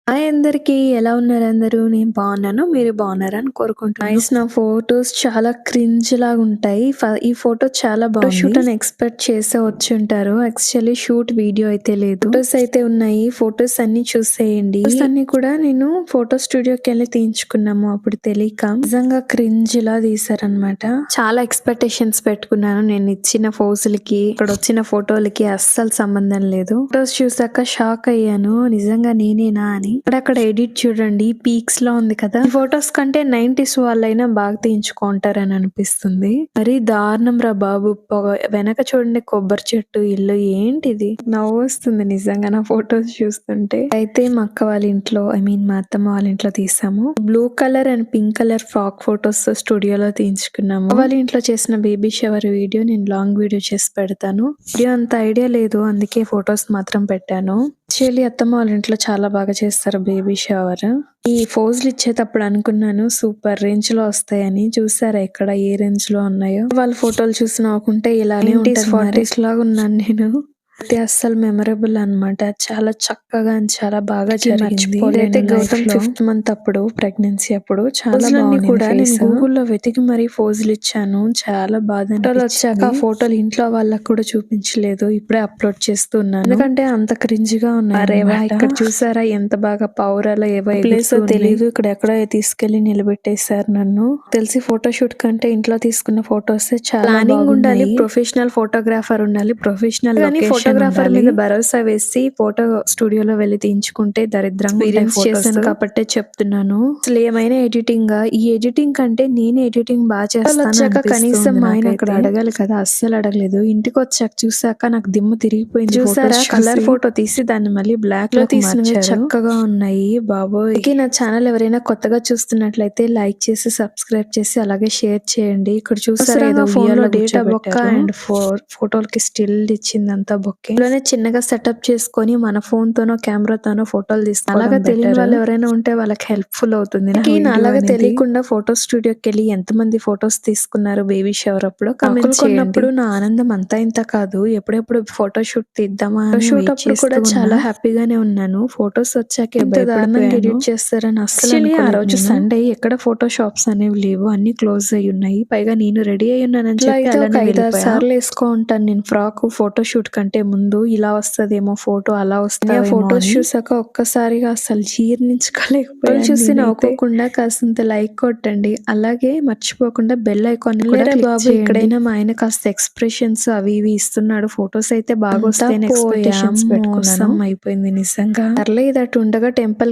Hi అందరికీ. ఎలా ఉన్నారు అందరూ? నేను బాగున్నాను. మీరు బాగున్నారని కోరుకుంటున్నాను. నైస్. నా ఫోటోస్ చాలా క్రింజ్ లాగా ఉంటాయి. ఈ ఫోటో చాలా బాగుంది. షూట్ అని ఎక్స్పెక్ట్ చేసే వచ్చుంటారు. యాక్చువల్లీ షూట్ వీడియో అయితే లేదు. ఫోటోస్ అయితే ఉన్నాయి. ఫోటోస్ అన్ని చూసేయండి. ఫోటోస్ అన్ని కూడా నేను ఫోటో స్టూడియోకి వెళ్ళి తీయించుకున్నాము. అప్పుడు తెలియక నిజంగా క్రింజ్ లా తీసారనమాట. చాలా ఎక్స్పెక్టేషన్స్ పెట్టుకున్నాను. నేను ఇచ్చిన ఫోజులకి ఇక్కడ వచ్చిన ఫోటోలకి అస్సలు సంబంధం లేదు. ఫోటోస్ చూసాక షాక్ అయ్యాను. నిజంగా నేనేనా అని. అక్కడ ఎడిట్ చూడండి, పీక్స్ లో ఉంది కదా. ఈ ఫొటోస్ కంటే 90s వాళ్ళైనా బాగా తీయించుకుంటారని అనిపిస్తుంది. మరి దారుణం రా బాబు. వెనక చూడండి, కొబ్బరి చెట్టు, ఇల్లు, ఏంటిది? నవ్వు వస్తుంది నిజంగా నా ఫొటోస్ చూస్తుంటే. అయితే మా అక్క వాళ్ళ ఇంట్లో, మా అత్తమ్మ వాళ్ళ ఇంట్లో తీసాము. Blue colour and pink colour frock photos స్టూడియోలో తీయించుకున్నాము. వాళ్ళ ఇంట్లో చేసిన బేబీ షవర్ వీడియో నేను లాంగ్ వీడియో చేసి పెడతాను. వీడియో అంత ఐడియా లేదు, అందుకే ఫొటోస్ మాత్రం పెట్టాను. యాక్చువల్లీ అత్తమ్మ వాళ్ళ ఇంట్లో చాలా బాగా చేస్తారు బేబీ షవర్. ఈ ఫోజులు ఇచ్చేటప్పుడు అనుకున్నాను సూపర్ రేంజ్ లో వస్తాయని. చూసారా ఇక్కడ ఏ రేంజ్ లో ఉన్నాయో. వాళ్ళ ఫోటోలు చూసి నవ్వుకుంటే ఇలానే 40s లాగా ఉన్నాను నేను. అయితే అస్సలు మెమరబుల్ అన్నమాట. చాలా చక్కగా చాలా బాగా జరిగింది. అయితే గౌతమ్ 5th మంత్ అప్పుడు, ప్రెగ్నెన్సీ అప్పుడు చాలా బాగుంది కూడా. నేను గూగుల్లో వెతికి మరీ ఫోజులు ఇచ్చాను. చాలా బాగా ఫోటోలు వచ్చాక ఆ ఫోటోలు ఇంట్లో వాళ్ళకు కూడా చూపించలేదు. ఇప్పుడే అప్లోడ్ చేస్తున్నాను, ఎందుకంటే అంత క్రింజ్ గా ఉన్నాయి. అరేవా, ఇక్కడ చూసారా ఎంత బాగా పౌరాలో ఏవో ప్లేస్ తెలీదు. ఇక్కడ ఎక్కడో తీసుకెళ్లి నిలబెట్టేశారు నన్ను. తెలిసి ఫోటోషూట్ కంటే ఇంట్లో తీసుకున్న ఫోటోస్ చాలా ప్లానింగ్ ఉండాలి. ప్రొఫెషనల్ ఫోటోగ్రాఫర్ ఉండాలి. ప్రొఫెషనల్ ఫోటోగ్రాఫర్ మీద భరోసా వేసి ఫోటో స్టూడియోలో వెళ్ళి తీయించుకుంటే దరిద్రంగా ఎక్స్పీరియన్స్ చేశాను కాబట్టి చెప్తున్నాను. అసలు ఏమైనా ఎడిటింగ్, ఈ ఎడిటింగ్ కంటే నేను ఎడిటింగ్ బాగా చేస్తాను. కనీసం మా ఆయన అక్కడ అడగాలి కదా, అస్సలు అడగలేదు. ఇంటికి వచ్చాక చూసాక నాకు దిమ్మ తిరిగిపోయింది. చూసారా, కలర్ ఫోటో తీసి దాన్ని మళ్ళీ బ్లాక్ లో తీసినవి చక్కగా ఉన్నాయి బాబోయ్. నా ఛానల్ ఎవరైనా కొత్తగా చూస్తున్నట్లయితే లైక్ చేసి, సబ్స్క్రైబ్ చేసి, అలాగే షేర్ చేయండి. ఇక్కడ చూసారా, ఏదో ఫోన్ లో డేటా బొక్క అండ్ ఫోటోలకి స్టిల్ ఇచ్చిందంతా బొక్కే. ఇంట్లోనే చిన్నగా సెటప్ చేసుకొని మన ఫోన్ తోనో కెమెరాతోనో ఫోటోలు తీస్తాం. అలాగా తెలియని వాళ్ళు ఎవరైనా ఉంటే వాళ్ళకి హెల్ప్ఫుల్ అవుతుంది. అలాగా తెలియకుండా ఫోటో స్టూడియోకి వెళ్ళి ఎంతమంది ఫోటోస్ తీసుకున్నారు బేబీ షవర్ అప్పుడు కామెంట్ చేయండి. నా ఆనందం అంతా ఇంత కాదు. ఎప్పుడెప్పుడు ఫోటో షూట్ తీద్దామా అని షూట్ అప్పుడు కూడా చాలా హ్యాపీగానే ఉన్నాను. ఫోటోస్ వచ్చాక ఎడిట్ చేస్తారని అసలు. ఆ రోజు సండే, ఎక్కడ ఫోటో షాప్స్ అనేవి లేవు, అన్ని క్లోజ్ అయి ఉన్నాయి. పైగా నేను రెడీ అయి ఉన్నానని చెప్పి 5-6 సార్లు వేసుకో ఉంటాను నేను ఫ్రాక్. ఫోటో షూట్ కంటే ముందు ఇలా వస్తదేమో ఫోటో, అలా వస్తాయి. ఫోటోస్ చూసాక ఒక్కసారిగా అసలు జీర్ణించుకోలేకపోయాను. చూసి నవ్వుకోకుండా కాస్తంత లైక్ కొట్టండి. అలాగే మర్చిపోకుండా బెల్ ఐకాన్ కూడా బాబు. ఇక్కడైనా మా ఆయన కాస్త ఎక్స్ప్రెషన్స్ అవి ఇవి ఇస్తున్నాడు. ఫోటోస్ అయితే బాగా వస్తాయని ఎక్స్పెక్టేషన్స్ పెట్టుకున్నాను. అయిపోయింది నిజంగా. పర్లేదు, అటు ఉండగా టెంపుల్